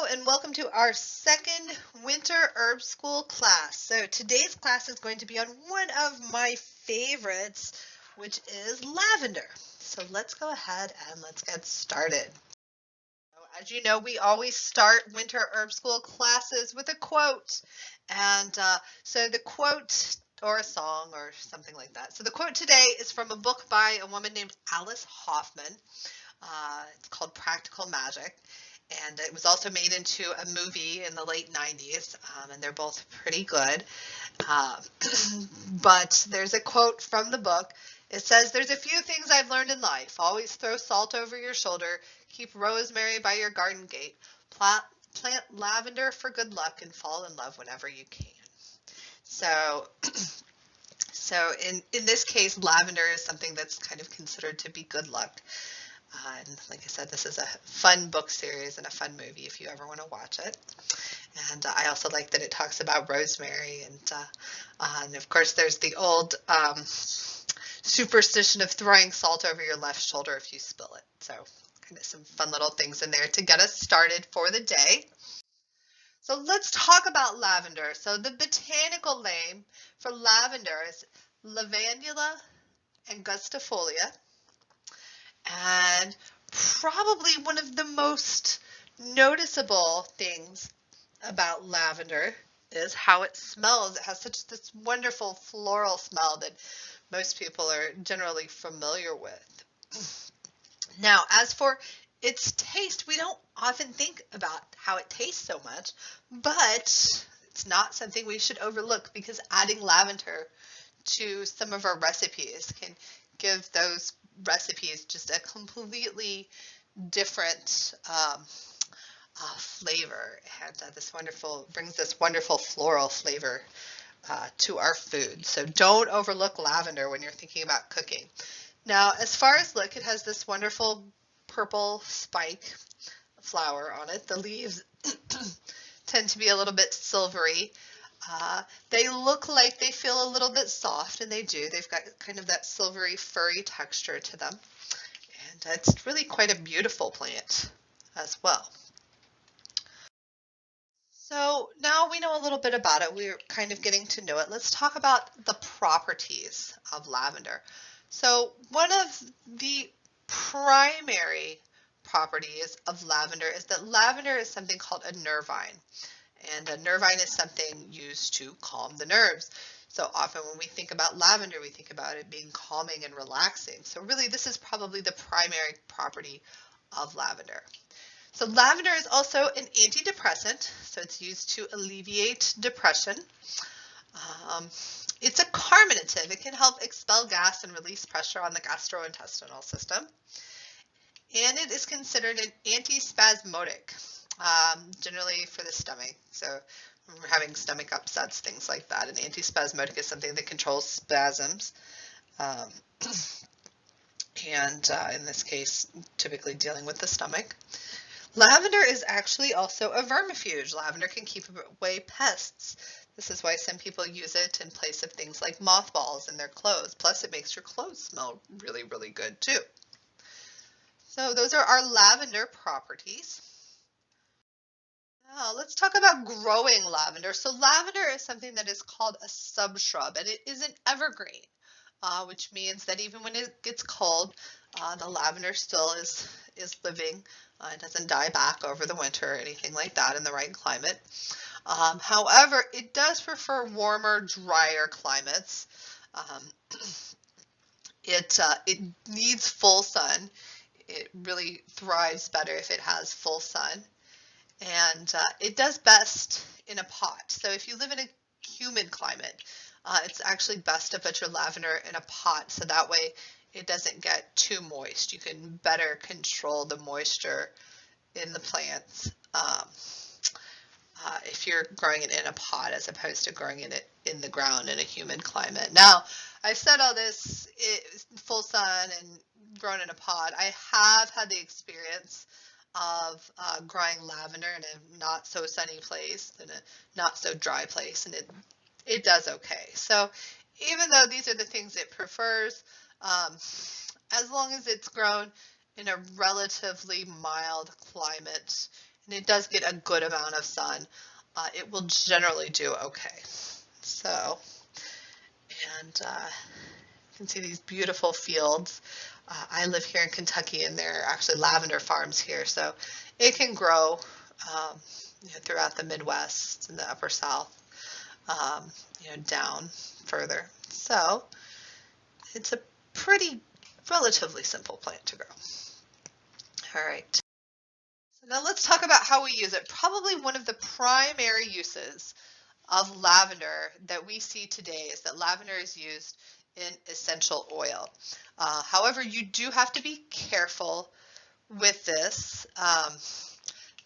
and welcome to our second winter herb school class. So today's class is going to be on one of my favorites, which is lavender. So let's go ahead and let's get started. As you know, we always start winter herb school classes with a quote. And the quote or a song or something like that. So the quote today is from a book by a woman named Alice Hoffman. It's called Practical Magic. And it was also made into a movie in the late 90s, and they're both pretty good. Uh, but there's a quote from the book. It says, "There's a few things I've learned in life. Always throw salt over your shoulder, keep rosemary by your garden gate, plant lavender for good luck, and fall in love whenever you can." So, so in this case, lavender is something that's kind of considered to be good luck. And like I said, this is a fun book series and a fun movie if you ever want to watch it. And I also like that it talks about rosemary. And of course, there's the old superstition of throwing salt over your left shoulder if you spill it. So kind of some fun little things in there to get us started for the day. So let's talk about lavender. So the botanical name for lavender is Lavandula angustifolia. And probably one of the most noticeable things about lavender is how it smells. It has such this wonderful floral smell that most people are generally familiar with. Now, as for its taste, we don't often think about how it tastes so much, but it's not something we should overlook because adding lavender to some of our recipes can give those recipes just a completely different flavor, and this wonderful brings this wonderful floral flavor to our food. So don't overlook lavender when you're thinking about cooking. Now, as far as look, it has this wonderful purple spike flower on it. The leaves tend to be a little bit silvery. They look like they feel a little bit soft, and they do. They've got kind of that silvery, furry texture to them. And it's really quite a beautiful plant as well. So now we know a little bit about it. We're kind of getting to know it. Let's talk about the properties of lavender. So one of the primary properties of lavender is that lavender is something called a nervine. And a nervine is something used to calm the nerves. So often when we think about lavender, we think about it being calming and relaxing. So really, this is probably the primary property of lavender. So lavender is also an antidepressant, so it's used to alleviate depression. It's a carminative. It can help expel gas and release pressure on the gastrointestinal system. And it is considered an antispasmodic, generally for the stomach. So when we're having stomach upsets, things like that. An antispasmodic is something that controls spasms. In this case, typically dealing with the stomach. Lavender is actually also a vermifuge. Lavender can keep away pests. This is why some people use it in place of things like mothballs in their clothes. Plus, it makes your clothes smell really, really good too. So those are our lavender properties. Now let's talk about growing lavender. So lavender is something that is called a subshrub, and it is an evergreen, which means that even when it gets cold, the lavender still is living. It doesn't die back over the winter or anything like that in the right climate. However, it does prefer warmer, drier climates. It needs full sun. It really thrives better if it has full sun. And it does best in a pot. So if you live in a humid climate, it's actually best to put your lavender in a pot so that way it doesn't get too moist. You can better control the moisture in the plants if you're growing it in a pot as opposed to growing it in the ground in a humid climate. Now, I've said all this, full sun and grown in a pot. I have had the experience of growing lavender in a not so sunny place, in a not so dry place, and it does okay. So even though these are the things it prefers, as long as it's grown in a relatively mild climate and it does get a good amount of sun, it will generally do okay. So, and you can see these beautiful fields. I live here in Kentucky, and there are actually lavender farms here, so it can grow throughout the Midwest and the Upper South, down further. So it's a pretty relatively simple plant to grow. All right. So now let's talk about how we use it. Probably one of the primary uses of lavender that we see today is that lavender is used in essential oil. However, you do have to be careful with this.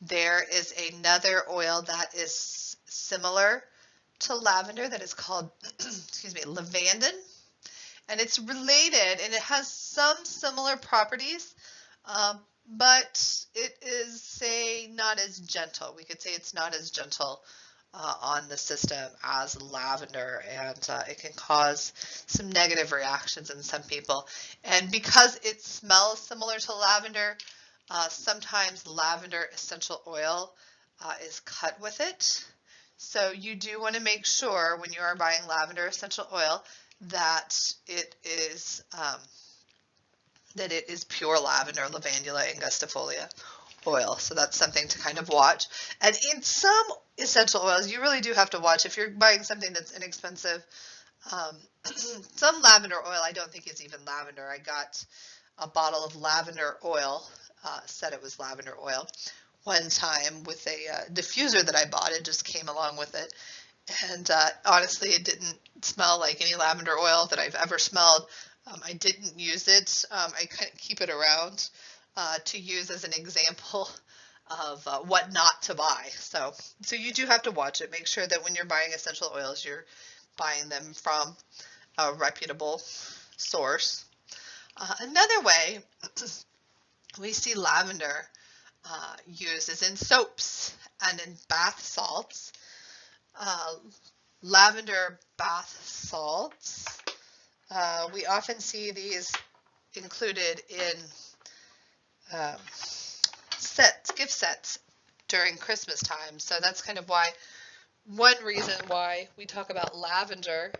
There is another oil that is similar to lavender that is called, excuse me, lavender, and it's related and it has some similar properties, but it is, say, not as gentle. We could say it's not as gentle on the system as lavender, and it can cause some negative reactions in some people. And because it smells similar to lavender, sometimes lavender essential oil is cut with it. So you do want to make sure when you are buying lavender essential oil that it is pure lavender, lavandula angustifolia oil. So that's something to kind of watch. And in some essential oils, you really do have to watch. If you're buying something that's inexpensive, some lavender oil I don't think is even lavender. I got a bottle of lavender oil, said it was lavender oil, one time with a diffuser that I bought. It just came along with it. And honestly, it didn't smell like any lavender oil that I've ever smelled. I didn't use it. I kind of keep it around to use as an example of what not to buy. So you do have to watch it. Make sure that when you're buying essential oils, you're buying them from a reputable source. Another way we see lavender used is in soaps and in bath salts. Lavender bath salts, we often see these included in gift sets during Christmas time. So that's kind of one reason why we talk about lavender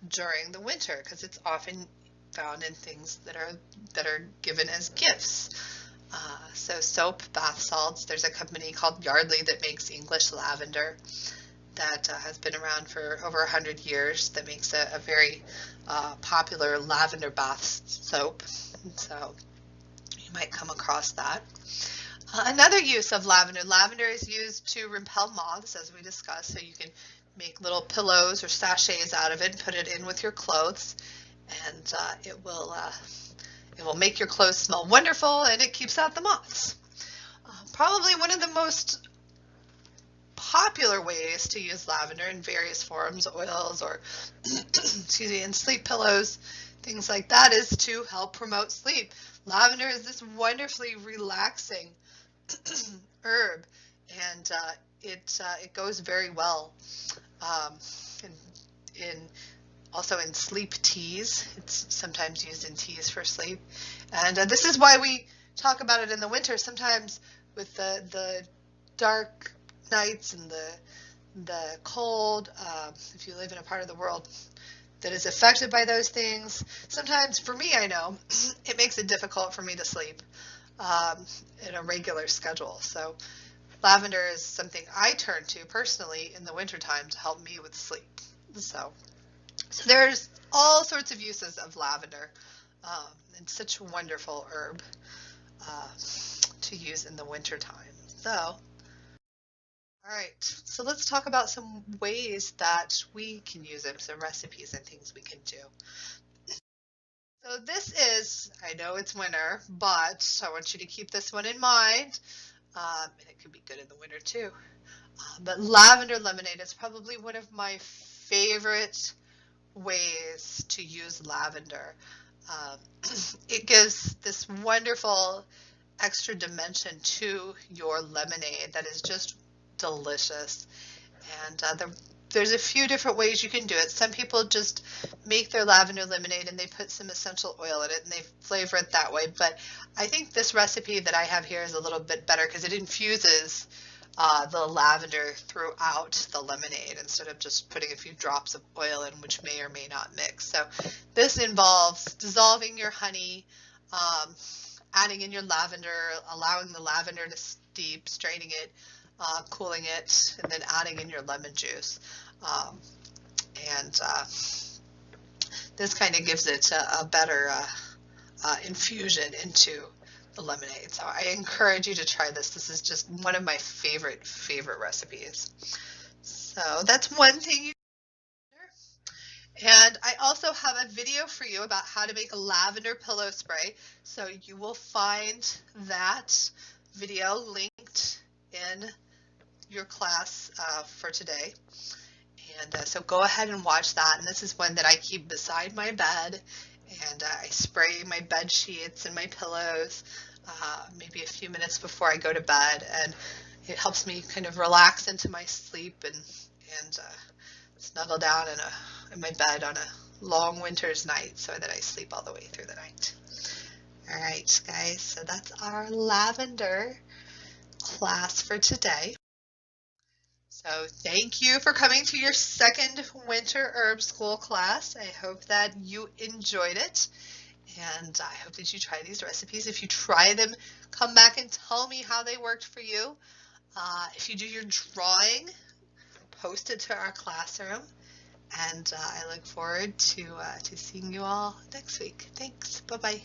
during the winter, because it's often found in things that are given as gifts. So soap, bath salts, there's a company called Yardley that makes English lavender that has been around for over 100 years, that makes a very popular lavender bath soap. So you might come across that. Another use of lavender is used to repel moths, as we discussed, so you can make little pillows or sachets out of it and put it in with your clothes, and it will make your clothes smell wonderful, and it keeps out the moths. Probably one of the most popular ways to use lavender in various forms, oils or excuse me, in sleep pillows, things like that, is to help promote sleep. Lavender is this wonderfully relaxing herb, and it goes very well also in sleep teas. It's sometimes used in teas for sleep, and this is why we talk about it in the winter. Sometimes with the dark nights and the cold, if you live in a part of the world that is affected by those things, sometimes for me, I know it makes it difficult for me to sleep in a regular schedule. So lavender is something I turn to personally in the wintertime to help me with sleep. So there's all sorts of uses of lavender. It's such a wonderful herb to use in the wintertime. So, all right, so let's talk about some ways that we can use it, some recipes and things we can do. So this is, I know it's winter, but I want you to keep this one in mind. And it could be good in the winter too. But lavender lemonade is probably one of my favorite ways to use lavender. It gives this wonderful extra dimension to your lemonade that is just delicious. And there's a few different ways you can do it. Some people just make their lavender lemonade and they put some essential oil in it and they flavor it that way. But I think this recipe that I have here is a little bit better because it infuses the lavender throughout the lemonade instead of just putting a few drops of oil in, which may or may not mix. So this involves dissolving your honey, adding in your lavender, allowing the lavender to steep, straining it, cooling it, and then adding in your lemon juice. Um, and this kind of gives it a better infusion into the lemonade. So I encourage you to try this. This is just one of my favorite recipes. So that's one thing you can do. And I also have a video for you about how to make a lavender pillow spray. So you will find that video linked in your class for today. And so go ahead and watch that. And this is one that I keep beside my bed. And I spray my bed sheets and my pillows maybe a few minutes before I go to bed. And it helps me kind of relax into my sleep and snuggle down in my bed on a long winter's night so that I sleep all the way through the night. All right, guys, so that's our lavender class for today. So thank you for coming to your second winter herb school class. I hope that you enjoyed it, and I hope that you try these recipes. If you try them, come back and tell me how they worked for you. If you do your drawing, post it to our classroom, and I look forward to seeing you all next week. Thanks. Bye-bye.